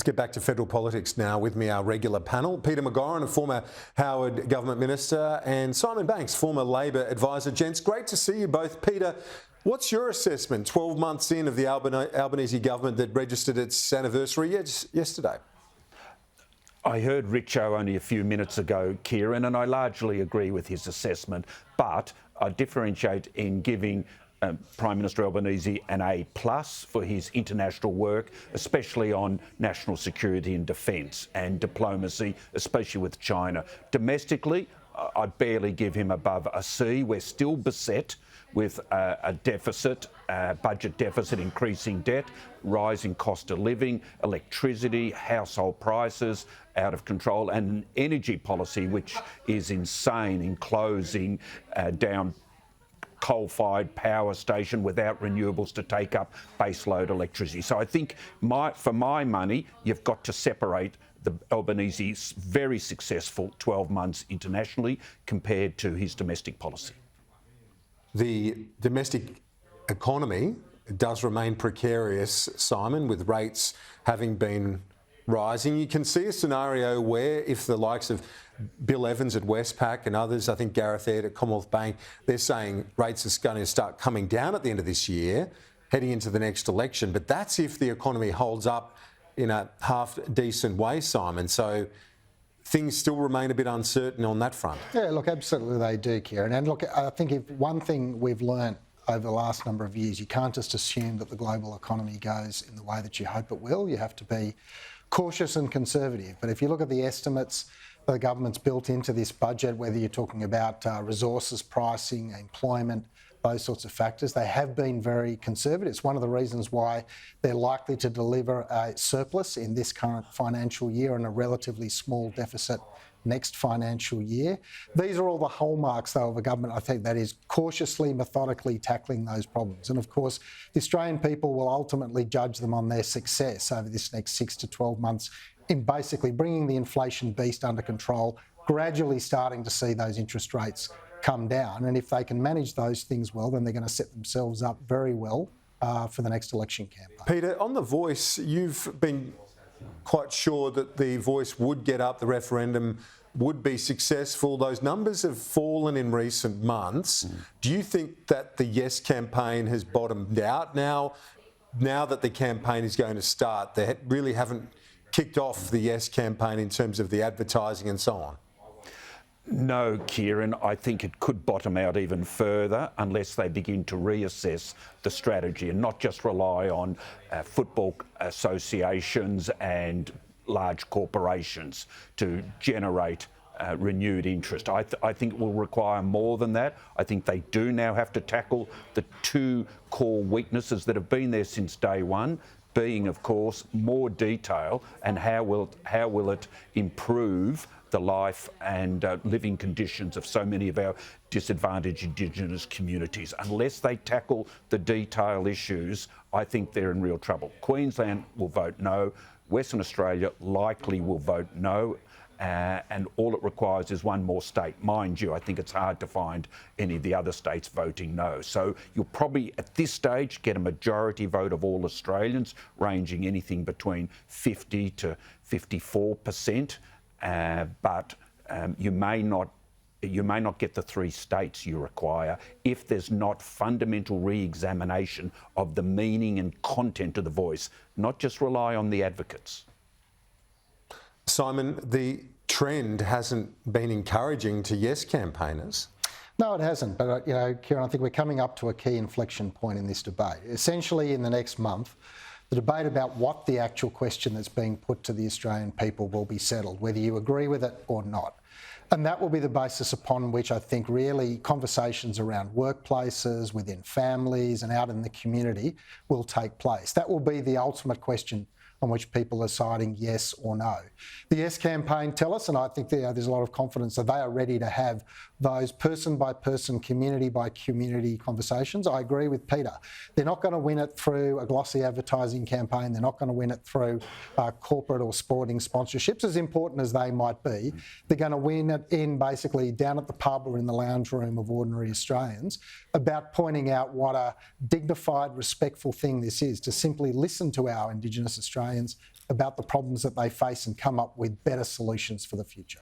Let's get back to federal politics now. With me, our regular panel, Peter McGorran, a former Howard government minister, and Simon Banks, former Labor advisor. Gents, great to see you both. Peter, what's your assessment 12 months in of the Albanese government that registered its anniversary yesterday? I heard Richo only a few minutes ago, Kieran, and I largely agree with his assessment, but I differentiate in giving Prime Minister Albanese an A+ for his international work, especially on national security and defence and diplomacy, especially with China. Domestically, I barely give him above a C. We're still beset with a deficit, budget deficit, increasing debt, rising cost of living, electricity, household prices out of control, and an energy policy which is insane in closing down coal-fired power station without renewables to take up baseload electricity. So I think for my money, you've got to separate the Albanese's very successful 12 months internationally compared to his domestic policy. The domestic economy does remain precarious, Simon, with rates having been rising. You can see a scenario where if the likes of Bill Evans at Westpac and others, I think Gareth Aird at Commonwealth Bank, they're saying rates are going to start coming down at the end of this year, heading into the next election. But that's if the economy holds up in a half-decent way, Simon. So things still remain a bit uncertain on that front. Yeah, look, absolutely they do, Kieran. And look, I think if one thing we've learnt over the last number of years, you can't just assume that the global economy goes in the way that you hope it will. You have to be cautious and conservative. But if you look at the estimates the government's built into this budget, whether you're talking about resources pricing, employment, those sorts of factors, they have been very conservative. It's one of the reasons why they're likely to deliver a surplus in this current financial year and a relatively small deficit next financial year. These are all the hallmarks, though, of a government, I think, that is cautiously, methodically tackling those problems. And of course, the Australian people will ultimately judge them on their success over this next 6 to 12 months in basically bringing the inflation beast under control, gradually starting to see those interest rates come down. And if they can manage those things well, then they're going to set themselves up very well for the next election campaign. Peter, on The Voice, you've been quite sure that The Voice would get up, the referendum would be successful. Those numbers have fallen in recent months. Do you think that the Yes campaign has bottomed out now that the campaign is going to start? They really haven't kicked off the Yes campaign in terms of the advertising and so on. No, Kieran, I think it could bottom out even further unless they begin to reassess the strategy and not just rely on football associations and large corporations to generate renewed interest. I think it will require more than that. I think they do now have to tackle the two core weaknesses that have been there since day one, being, of course, more detail and how will it improve the life and living conditions of so many of our disadvantaged Indigenous communities. Unless they tackle the detail issues, I think they're in real trouble. Queensland will vote no. Western Australia likely will vote no. And all it requires is one more state. Mind you, I think it's hard to find any of the other states voting no. So you'll probably, at this stage, get a majority vote of all Australians, ranging anything between 50 to 54%. But you may not get the 3 states you require if there's not fundamental re-examination of the meaning and content of The Voice, not just rely on the advocates. Simon, the trend hasn't been encouraging to Yes campaigners. No, it hasn't. But, Kieran, I think we're coming up to a key inflection point in this debate. Essentially, in the next month, the debate about what the actual question that's being put to the Australian people will be settled, whether you agree with it or not. And that will be the basis upon which I think really conversations around workplaces, within families and out in the community will take place. That will be the ultimate question on which people are deciding yes or no. The Yes campaign tell us, and I think there's a lot of confidence that they are ready to have those person by person, community by community conversations. I agree with Peter. They're not going to win it through a glossy advertising campaign. They're not going to win it through corporate or sporting sponsorships, as important as they might be. They're going to win it in basically down at the pub or in the lounge room of ordinary Australians about pointing out what a dignified, respectful thing this is, to simply listen to our Indigenous Australians about the problems that they face and come up with better solutions for the future.